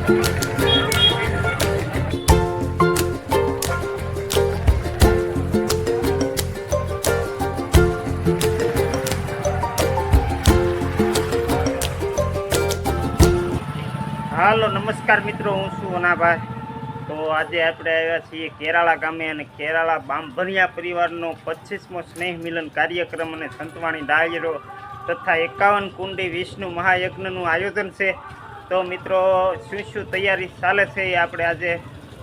હાલો નમસ્કાર મિત્રો, હું છું અનાભાઈ. તો આજે આપણે આવ્યા છીએ કેરાળા ગામે અને કેરાળા બાંભણિયા પરિવારનો 25મો સ્નેહ મિલન કાર્યક્રમ અને સંતવાણી ડાયરો તથા 51 કુંડી વિષ્ણુ મહાયજ્ઞનું આયોજન છે. તો મિત્રો શું શું તૈયારી ચાલે છે એ આપણે આજે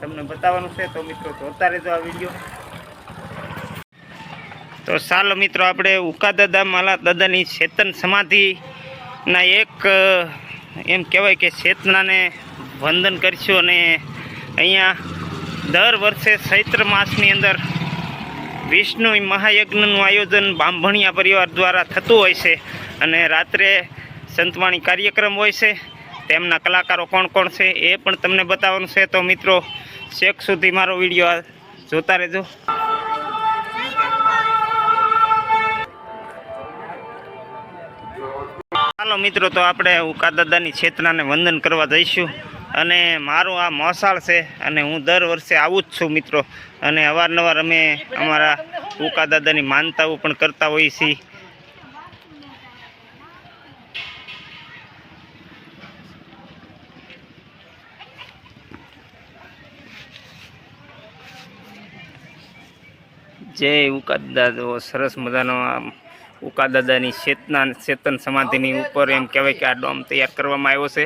તમને બતાવવાનું છે. તો મિત્રો જોતા રહેજો આ વિડીયો. તો ચાલો મિત્રો, આપણે ઉકા દાદા માલા દાદાની ચેતન સમાધિના એક એમ કહેવાય કે ચેતનાને વંદન કરીશું. અને અહીંયા દર વર્ષે ચૈત્ર માસની અંદર વિષ્ણુ મહાયજ્ઞનું આયોજન બાંભણિયા પરિવાર દ્વારા થતું હોય છે અને રાત્રે સંતવાણી કાર્યક્રમ હોય છે. તેમના કલાકારો કોણ કોણ છે એ પણ તમને બતાવવાનું છે. તો મિત્રો છેક સુધી મારો વિડીયો જોતા રહેજો. ચાલો મિત્રો, તો આપણે ઉકા દાદાની ચેતનાને વંદન કરવા જઈશું. અને મારું આ મોસાળ છે અને હું દર વર્ષે આવું જ છું મિત્રો. અને અવારનવાર અમે અમારા ઉકા દાદાની માનતાઓ પણ કરતા હોઈએ છીએ. જય ઉકા દાદા. સરસ મજાનો ઉકા દાદાની ચેતન સમાધિની ઉપર એમ કહેવાય કે આ ડોમ તૈયાર કરવામાં આવ્યો છે.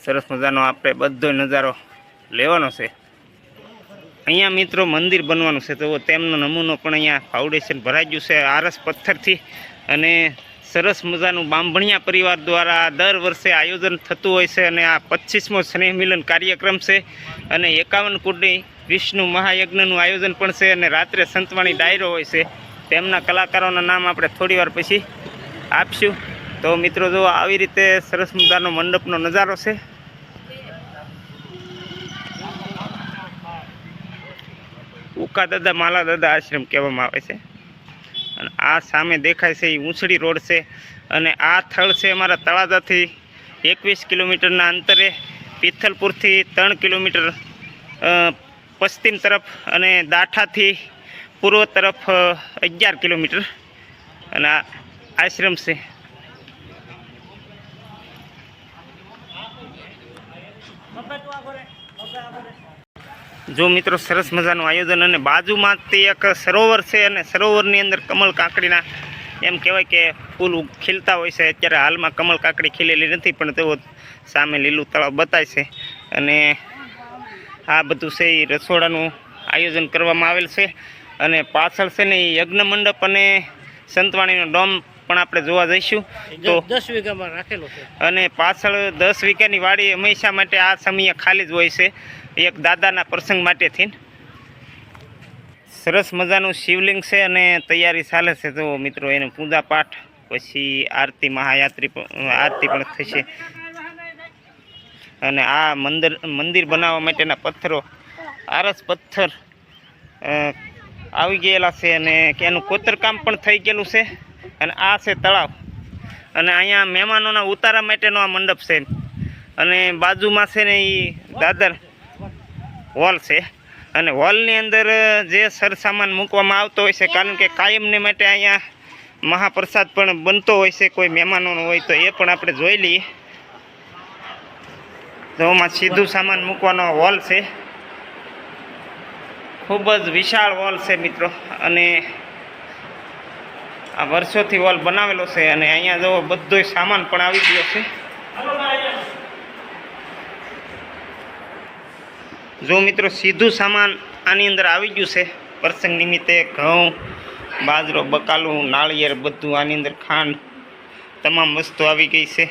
સરસ મજાનો આપણે બધો નજારો લેવાનો છે. અહીંયા મિત્રો મંદિર બનવાનું છે, તો તેમનો નમૂનો પણ અહીંયા ફાઉન્ડેશન ભરાઈ ગયું છે આરસ પથ્થરથી. અને સરસ મજાનું બાંભણિયા પરિવાર દ્વારા દર વર્ષે આયોજન થતું હોય છે. અને આ 25મો સ્નેહ મિલન કાર્યક્રમ છે અને 51 કુંડી વિષ્ણુ મહાયજ્ઞનું આયોજન પણ છે. અને રાત્રે સંતવાણી ડાયરો હોય છે. તેમના કલાકારોના નામ આપણે થોડી વાર પછી આપશું. તો મિત્રો જો આવી રીતે સરસ મજાનો મંડપનો નજારો છે. ઉકા દાદા માલા દાદા આશ્રમ કહેવામાં આવે છે. અને આ સામે દેખાય છે એ ઊંચડી રોડ છે. અને આ થળ છે અમારા તળાજાથી 21 કિલોમીટરના અંતરે, પિથલપુરથી 3 કિલોમીટર પશ્ચિમ તરફ અને દાઠાથી પૂર્વ તરફ 11 કિલોમીટર અને આ આશ્રમ છે. જો મિત્રો સરસ મજાનું આયોજન. અને બાજુમાંથી એક સરોવર છે અને સરોવરની અંદર કમળ કાકડીના એમ કહેવાય કે ફૂલ ખીલતા હોય છે. અત્યારે હાલમાં કમળ કાકડી ખીલેલી નથી, પણ તેઓ સામે લીલું તળાવ બતાય છે. અને આ બધું છે એ રસોડાનું આયોજન કરવામાં આવેલ છે. અને પાછળ છે ને એ યજ્ઞ મંડપ અને સંતવાણીનો ડોમ પણ આપણે જોવા જઈશું. તો 10 વીઘામાં રાખેલો છે. અને પાછળ 10 વીઘાની વાડી હંમેશા માટે આ સમયે ખાલી જ હોય છે, એક દાદાના પ્રસંગ માટેથી. સરસ મજાનું શિવલિંગ છે અને તૈયારી ચાલે છે. તો મિત્રો એને પૂજા પાઠ પછી આરતી આરતી પણ થશે. અને આ મંદિર બનાવવા માટેના પથ્થરો આરસ પથ્થર આવી ગયેલા છે અને એનું કોતરકામ પણ થઈ ગયેલું છે. અને આ છે તળાવ. અને અહીંયા મહેમાનોના ઉતારા માટેનો આ મંડપ છે. અને બાજુમાં છે ને એ દાદર હોલ છે. અને હોલની અંદર જે સરસામાન મૂકવામાં આવતો હોય છે, કારણ કે કાયમને માટે અહીંયા મહાપ્રસાદ પણ બનતો હોય છે. કોઈ મહેમાનોનો હોય તો એ પણ આપણે જોઈ લઈએ. તો આમાં સીધું સામાન મૂકવાનો હોલ છે. ખૂબ જ વિશાળ હોલ છે મિત્રો. અને આ વર્ષોથી હોલ બનાવેલો છે. અને અહીંયા જો બધો સામાન પણ આવી ગયો છે. જો મિત્રો સીધું સામાન આની અંદર આવી ગયું છે. પ્રસંગ નિમિત્તે ઘઉં, બાજરો, બકાલું, નાળિયેર બધું આની અંદર, ખાંડ, તમામ વસ્તુ આવી ગઈ છે.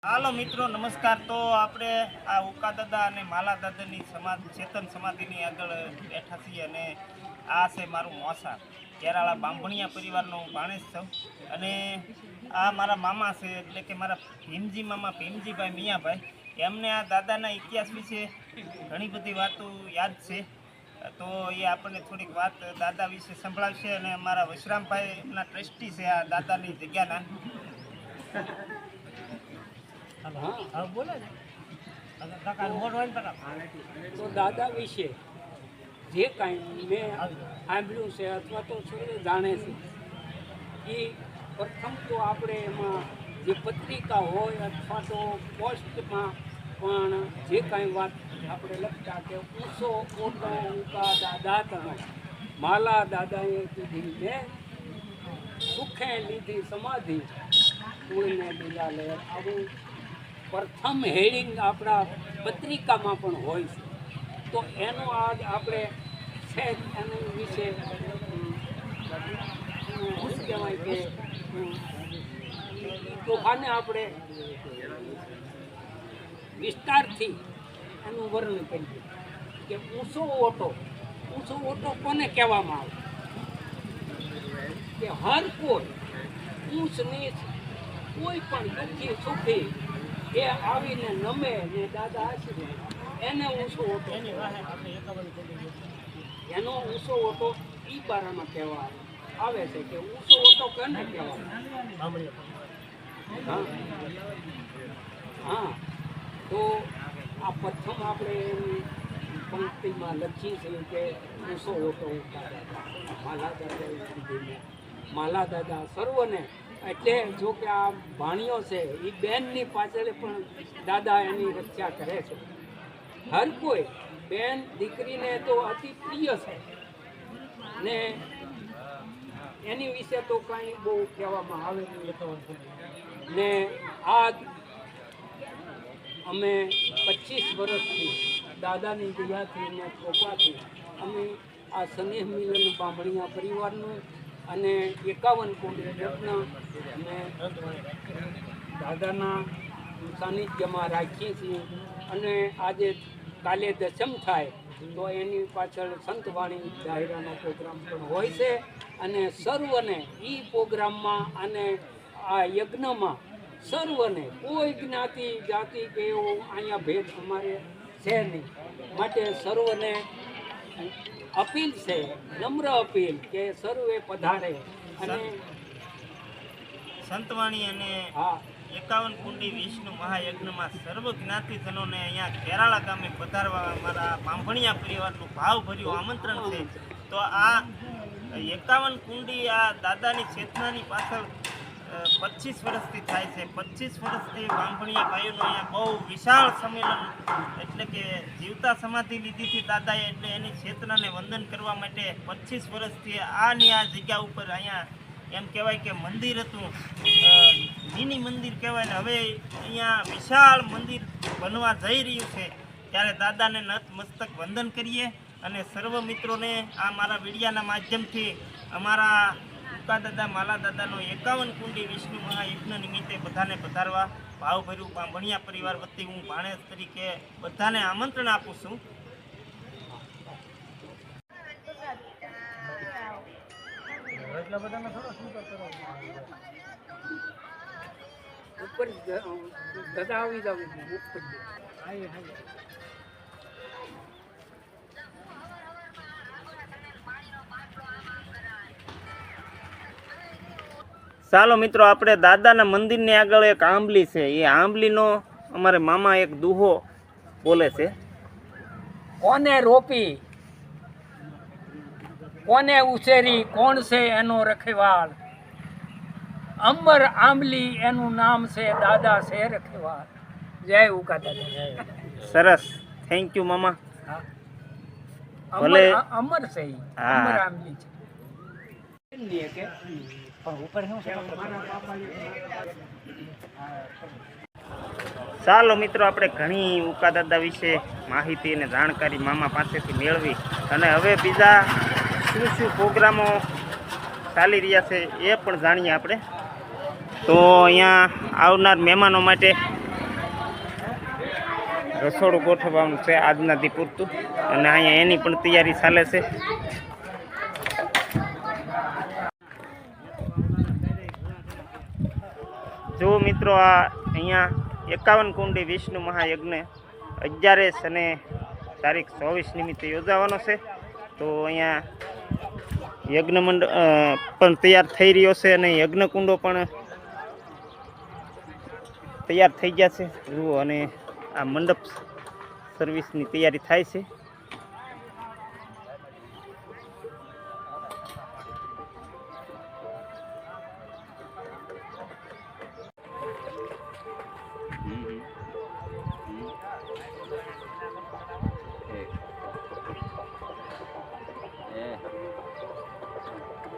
હાલો મિત્રો નમસ્કાર. તો આપણે આ ઉકા દાદા અને માલા દાદાની ચેતન સમાધિની આગળ બેઠા છીએ. અને આ છે મારું મોસાળ, કેરાળા બાંભણિયા પરિવારનો હું ભાણેજ છું. અને આ મારા મામા છે, એટલે કે મારા ભીમજી મામા, ભીમજીભાઈ મિયાભાઈ. એમને આ દાદાના ઇતિહાસ વિશે ઘણી બધી વાતો યાદ છે. તો એ આપણને થોડીક વાત દાદા વિશે સંભળાવશે. અને અમારા વિશ્રામભાઈ એમના ટ્રસ્ટી છે આ દાદાની જગ્યાના. હા બોલે ને તો દાદા વિશે જે કાંઈ મેં સાંભળ્યું છે અથવા તો સર્વે જાણે છે એ પ્રથમ તો આપણે એમાં જે પત્રિકા હોય અથવા તો પોસ્ટમાં પણ જે કાંઈ વાત આપણે લખતા કે ઊંચો ઓટો ઉકા દાદા તણો માલા દાદાએ કીધી ને સુખે લીધી સમાધિ તુળને લીલા લહેર આવું પ્રથમ હેડિંગ આપણા પત્રિકામાં પણ હોય છે તો એનો આજ આપણે છે એના વિશે શું કહેવાય કે તોફાને આપણે વિસ્તારથી એનું વર્ણન કરીએ કે ઊંચો ઓટો કોને કહેવામાં આવે કે હર કોઈ ઊંચ નીચ કોઈ પણ દુઃખી સુખી એ આવીને નમે ને દાદા આશીર્વાદ એને ઊંચો ઓટો એનો ઊંચો ઓટો ઈ બારામાં કહેવા આવે છે કે ઊંચો ઓટો કોને કહેવાય હા તો આ પ્રથમ આપણે એની પંક્તિમાં લખીએ છીએ કે ઊંચો ઓટો માલા દાદા માલા દાદા સર્વને એટલે જો કે આ ભાણીઓ છે એ બેનની પાછળ પણ દાદા એની રક્ષા કરે છે હર કોઈ બેન દીકરીને તો અતિ પ્રિય છે ને એની વિશે તો કાંઈ બહુ કહેવામાં આવે નહીં ને આ અમે 25 વર્ષથી દાદાની દયાથી ને કૃપાથી અમે આ સ્નેહ મિલન બાંભણીયા પરિવારનું અને 51 કુંડ રત્ન અમે દાદાના સાનિધ્યમાં રાખીએ છીએ અને આજે કાલે દશમ થાય તો એની પાછળ સંતવાણી ડાયરાનો પ્રોગ્રામ પણ હોય છે અને સર્વને એ પ્રોગ્રામમાં અને આ યજ્ઞમાં સર્વને કોઈ જ્ઞાતિ જાતિ કે એવો અહીંયા ભેદ અમારે છે નહીં માટે સર્વને અપીલ છે નમ્ર અપીલ કે સર્વે પધારે અને સંતવાણી અને હા 51 કુંડી વિષ્ણુ મહાયજ્ઞમાં સર્વ જ્ઞાતિજનોને અહીંયા કેરાળા ગામે પધારવા અમારા બાંભણિયા પરિવારનું ભાવભર્યું આમંત્રણ છે તો આ 51 કુંડી આ દાદાની ચેતનાની પાછળ 25 વર્ષથી થાય છે 25 વર્ષથી બાંભણિયા ભાઈઓનું અહીંયા બહુ વિશાળ સંમેલન એટલે કે જીવતા સમાધિ લીધીથી દાદાએ એટલે એની ચેતનાને વંદન કરવા માટે 25 વર્ષથી આની આ જગ્યા ઉપર અહીંયા એમ કહેવાય કે મંદિર હતું મિની મંદિર કહેવાય ને હવે અહીંયા વિશાળ મંદિર બનવા જઈ રહ્યું છે ત્યારે દાદાને નત મસ્તક વંદન કરીએ અને સર્વ મિત્રોને આ મારા વિડિયાના માધ્યમથી અમારા ઉકા દાદા માલા દાદાનો 51 કુંડી વિષ્ણુ મહાયજ્ઞ નિમિત્તે બધાને પધારવા ભાવભર્યું બાંભણિયા પરિવાર વતી હું ભાણેજ તરીકે બધાને આમંત્રણ આપું છું. ઉપર દાદા આવી જાવ ઉપર ચાલો મિત્રો આપણે દાદાના મંદિરની આગળ એક આંબલી છે એ આંબલીનો અમારે મામા એક દુહો બોલે છે. કોને રોપી કોને ઉછેરી કોણ છે એનો રખેવાળ અમર આંબલી એનું નામ છે દાદા છે રખેવાળ. જય ઉકા દાદા. સરસ થેન્ક યુ મામા. ભલે અમર છે અમર આંબલી છે. ચાલો મિત્રો આપણે ઘણી ઉકા દાદા વિશે માહિતી અને જાણકારી મામા પાસેથી મેળવી અને હવે બીજા શું શું પ્રોગ્રામો ચાલી રહ્યા છે એ પણ જાણીએ આપણે. તો અહીંયા આવનાર મહેમાનો માટે રસોડું ગોઠવવાનું છે આજના દી પૂરતું અને અહીંયા એની પણ તૈયારી ચાલે છે. જો મિત્રો આ અહીંયા 51 કુંડી વિષ્ણુ મહાયજ્ઞ 11 અને તારીખ 24 નિમિત્તે યોજાવાનો છે. તો અહીંયા યજ્ઞ મંડળ પણ તૈયાર થઈ રહ્યો છે અને યજ્ઞ કુંડો પણ તૈયાર થઈ ગયા છે જુઓ, અને આ મંડપ સર્વિસની તૈયારી થાય છે.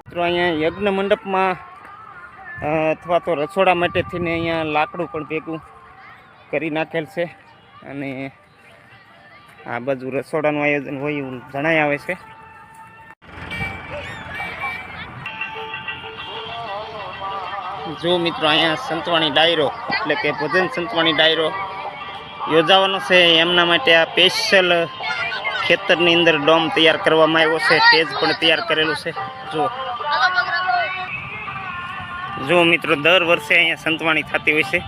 મિત્રો અહીંયા યજ્ઞ મંડપમાં અથવા તો રસોડા માટે થઈને અહીંયા લાકડું પણ ભેગું કરી નાખેલ છે, અને આ બાજુ રસોડાનું આયોજન હોય એવું જણાય આવે છે. જો મિત્રો અહીંયા સંતવાણી ડાયરો એટલે કે ભજન સંતવાણી ડાયરો યોજાવાનો છે. એમના માટે આ સ્પેશિયલ ખેતરની અંદર ડોમ તૈયાર કરવામાં આવ્યો છે, સ્ટેજ પણ તૈયાર કરેલું છે. જો મિત્રો દર વર્ષે અહીંયા સંતવાણી થતી હોય છે.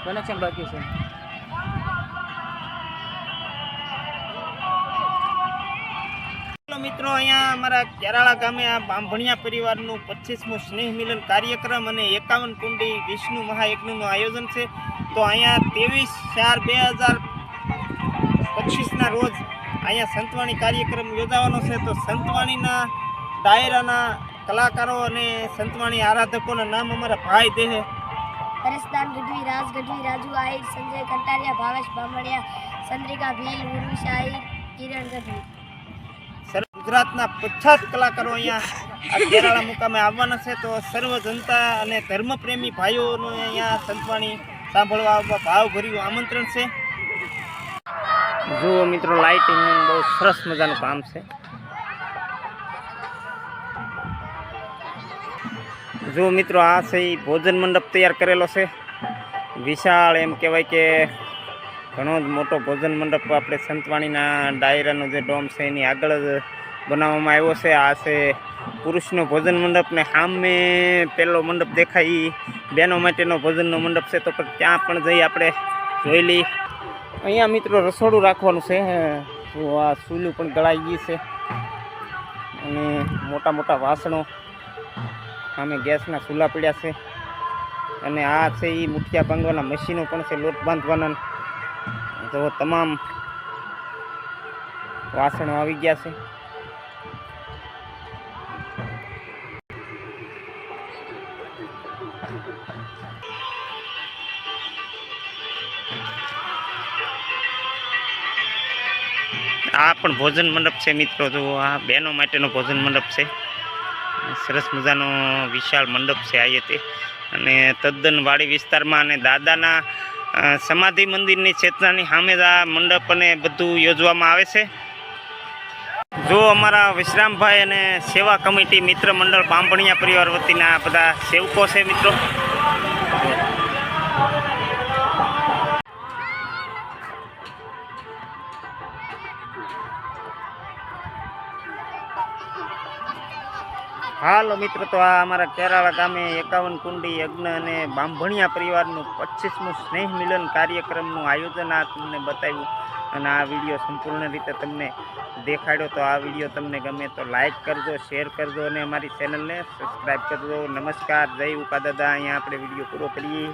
કનેક્શન બાકી છે. મિત્રો અહીંયા અમારા કેરાળા ગામે આ બાંભણિયા પરિવારનું 25મું સ્નેહ મિલન કાર્યક્રમ અને 51 કુંડી વિષ્ણુ મહાયજ્ઞનું આયોજન છે. તો અહીંયા 23/4/2025ના રોજ અહીંયા સંતવાણી કાર્યક્રમ યોજાવાનો છે. તો સંતવાણીના ડાયરાના કલાકારો અને સંતવાણી આરાધકોના નામ અમારા ભાઈ દેહ હરેશદાન ગઢવી, રાજ ગઢવી, રાજુ આહિર, સંજય કંટારિયા, ભાવેશ બામણિયા, ચંદ્રિકા ભીલ, ઉર્વિશ આહિર, કિરણ ગઢવી. ગુજરાતના 50 કલાકારો અહીંયા આ કેરાળા મુકામે આવવાના છે. તો સર્વ જનતા અને ધર્મપ્રેમી ભાઈઓનું અહીંયા સંતવાણી સાંભળવા આવવા ભાવભર્યું આમંત્રણ છે. જુઓ મિત્રો લાઇટિંગ બહુ સરસ મજાનું કામ છે. જો મિત્રો આ છે એ ભોજન મંડપ તૈયાર કરેલો છે. વિશાળ એમ કહેવાય કે ઘણો જ મોટો ભોજન મંડપ આપણે સંતવાણીના ડાયરાનો જે ડોમ છે એની આગળ જ બનાવવામાં આવ્યો છે. આ છે પુરુષનો ભોજન મંડપ, ને સામે પહેલો મંડપ દેખાય એ બહેનો માટેનો ભોજનનો મંડપ છે. તો ત્યાં પણ જઈ આપણે જોઈ લઈએ. અહીંયા મિત્રો રસોડું રાખવાનું છે. તો આ ચૂલું પણ ગળાઈ ગઈ છે, અને મોટા મોટા વાસણો સામે ગેસના ચૂલા પડ્યા છે, અને આ છે એ મુઠિયા બાંધવાના મશીનો પણ છે, લોટ બાંધવાના. તો તમામ વાસણો આવી ગયા છે. આ પણ ભોજન મંડપ છે મિત્રો. જો આ બહેનો માટેનો ભોજન મંડપ છે. સરસ મજાનો વિશાળ મંડપ છે આ તે, અને તદ્દન વાડી વિસ્તારમાં અને દાદાના સમાધિ મંદિરની ચેતનાની સામે જ આ મંડપ અને બધું યોજવામાં આવે છે. જો અમારા વિશ્રામભાઈ અને સેવા કમિટી મિત્ર મંડળ બાંભણિયા પરિવાર વતીના બધા સેવકો છે મિત્રો. હાલો મિત્રો, તો આ અમારા કેરાળા ગામે 51 કુંડી યજ્ઞ અને બાંભણિયા પરિવારનું 25મું સ્નેહ મિલન કાર્યક્રમનું આયોજન આ તમને બતાવ્યું, અને આ વિડીયો સંપૂર્ણ રીતે તમને દેખાડ્યો. તો આ વિડીયો તમને ગમે તો લાઈક કરજો, શેર કરજો, અને અમારી ચેનલને સબસ્ક્રાઈબ કરજો. નમસ્કાર, જય ઉકા દાદા. અહીંયા આપણે વિડીયો પૂરો કરીએ.